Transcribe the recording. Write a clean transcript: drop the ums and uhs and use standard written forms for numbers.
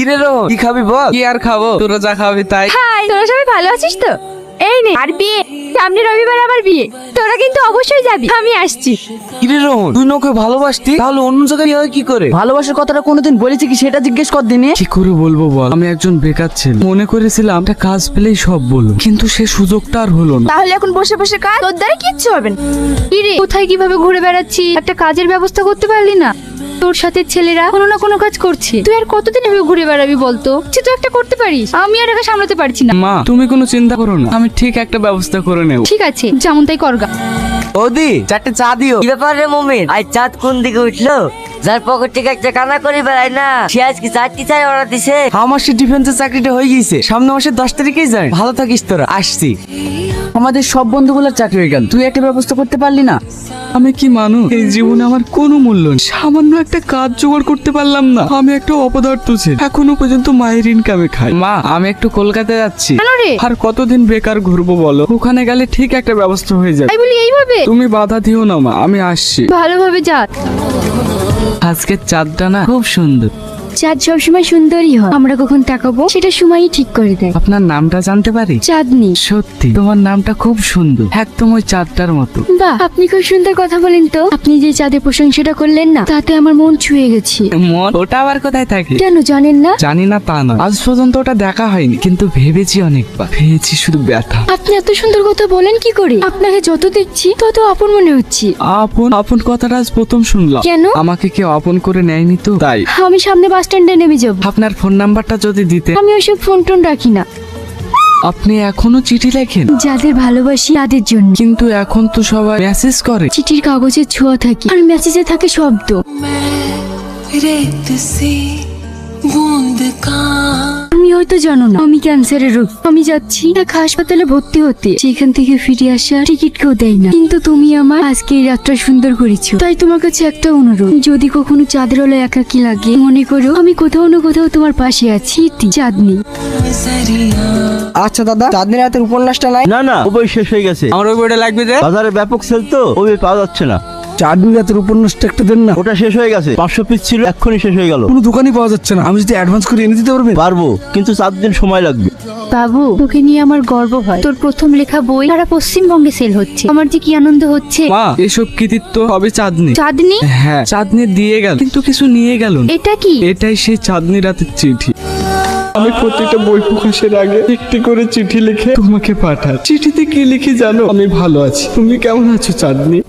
কিরে রোহন, কি খাবি বল? কি আর খাবো, তোরা যা খাবি তাই। হাই, তোরা সবাই ভালো আছিস তো? এই নে, আর বিয়ে সামনে রবিবার আবার বিয়ে, তোরা কিন্তু অবশ্যই যাবি, আমি আসছি। কিরে রোহন, তুই না ওকে ভালোবাসতি, তাহলে অন্য জায়গায় বিয়ে হয় কি করে? ভালোবাসার কথাটা কোনোদিন বলেছি কি সেটা জিজ্ঞেস কর দিনে। কি করে বলবো বল, আমি একজন বেকার ছেলে, মনে করেছিলাম একটা কাজ পেলেই সব বলবো, কিন্তু সে সুযোগটা আর হলো না। তাহলে এখন বসে বসে কাজ, তোর দ্বারা কিচ্ছু হবে না। কিরে, কোথায় কিভাবে ঘুরে বেড়াচ্ছি, একটা কাজের ব্যবস্থা করতে পারলি না? তোর সাথে ছেলেরা কোনো না কোনো কাজ করছে, তুই আর কতদিন এভাবে ঘুরে বেড়াবি বলতো? তুই তো একটা করতে পারিস, আমি আর একা সামলাতে পারছি না। মা, তুমি কোনো চিন্তা করো না, আমি ঠিক একটা ব্যবস্থা করে নেব। ঠিক আছে, যেমন তাই করগা। ওদি, 4টে চা দিও। কি ব্যাপার রে মমিন, আজ চাঁদ কোন দিকে উঠলো? যার পকেট থেকে একটা কানা করে বেড়ায় না, সে আজকে 4টি চাই অর্ডার দিছে। আমার সে ডিফেন্সের চাকরিটা হয়ে গেছে, সামনে মাসের 10 তারিখেই যাই। ভালো থাকিস তোরা, আসছি। আমাদের সব বন্ধুগুলোর চাকরি হয়ে গেল, তুই একটা ব্যবস্থা করতে পারলি না? আমি কি মানুষ? এই জীবনে আমার কোনো মূল্য নেই, সামান্য একটা কাজ জোগাড় করতে পারলাম না। আমি একটা অপদার্থ ছেলে, এখনো পর্যন্ত মায়ের ইনকামে খাই। মা, আমি একটু কলকাতা যাচ্ছি। কেন রে? আর কতদিন বেকার ঘুরবো বলো? ওখানে গেলে ঠিক একটা ব্যবস্থা হয়ে যাবে। তাই বলি এইভাবে? তুমি বাধা দিও না মা, আমি আসছি। ভালোভাবে যা। আজকের চাঁদটা না খুব সুন্দর। চাঁদ সবসময় সুন্দরই হয়, আমরা কখন তাকাবো সেটা সময়ই ঠিক করে দেয়। আপনার নামটা জানতে পারি? চাঁদনি। সত্যি তোমার নামটা খুব সুন্দর, একদম ওই চাঁদটার মতো। বাহ, আপনি খুব সুন্দর কথা বলেন তো। আপনি যে চাঁদের প্রশংসাটা করলেন না, তাতে আমার মন ছুঁয়ে গেছে। মন ওটা আবার কোথায় থাকে? কেন জানেন না? জানি না তা নয়, আজ পর্যন্ত ওটা দেখা হয়নি, কিন্তু ভেবেছি অনেকবার, পেয়েছি শুধু ব্যথা। আপনি এত সুন্দর কথা বলেন কি করে? আপনাকে যত দেখছি তত আপন মনে হচ্ছে। আপন আপন কথাটা আজ প্রথম শুনলাম। কেন? আমাকে কেউ আপন করে নেয়নি তো তাই। আমি সামনে বাস স্ট্যান্ডে নেমে যাব। আপনার ফোন নাম্বারটা যদি দিতে। আমি ওইসব ফোন টোন রাখি না। আপনি এখনো চিঠি লেখেন? যাদের ভালোবাসি তাদের জন্য। কিন্তু এখন তো সবাই মেসেজ করে। চিঠির কাগজে ছোঁয়া থাকে আর মেসেজে থাকে শব্দ। रेत से बूंद का তুমি হয়তো জানো না, আমি ক্যান্সারের রোগ। আমি যাচ্ছি এক হাসপাতালে ভর্তি হতে, সেখান থেকে ফিরে আসার টিকিট কেউ দেয় না, কিন্তু তুমি আমার আজকে এই রাতটা সুন্দর করেছো। তাই তোমার কাছে একটা অনুরোধ, যদি কখনো চাঁদের আলো একাকী লাগে, মনে করো আমি কোথাও না কোথাও তোমার পাশে আছি। চাঁদনি। नजरिया আচ্ছা দাদা, চাঁদনি রাতের উপন্যাসটা নাই? না না, ও বই শেষ হয়ে গেছে। আমার ওই বইটা লাগবে যে। বাজারে ব্যাপক সেল তো, ও বই পাওয়া যাচ্ছে না। চাঁদনি রাতের উপন্যাসটা একটা দেন না। ওটা শেষ হয়ে গেছে, 500 পিস ছিল, এক্ষুনি শেষ হয়ে গেল। কোনো দোকানই পাওয়া যাচ্ছে না, আমি যদি অ্যাডভান্স করে এনে দিতে পারবেন? পারবো, কিন্তু 7 দিন সময় লাগবে। বাবু, তোকে নিয়ে আমার গর্ব হয়। তোর প্রথম লেখা বই সারা পশ্চিমবঙ্গে সেল হচ্ছে, আমার যে কি আনন্দ হচ্ছে। মা, এসব কৃতিত্ব হবে চাঁদনি। চাঁদনি? হ্যাঁ, চাঁদনি দিয়ে গেল, কিন্তু কিছু নিয়ে গেল না। এটা কি? এটাই সেই চাঁদনি রাতের চিঠি। আমি প্রতিটা বই প্রকাশের আগে একটি করে চিঠি লিখে তোমাকে পাঠাই। চিঠিতে কি লিখি জানো? আমি ভালো আছি, তুমি কেমন আছো চাঁদনি?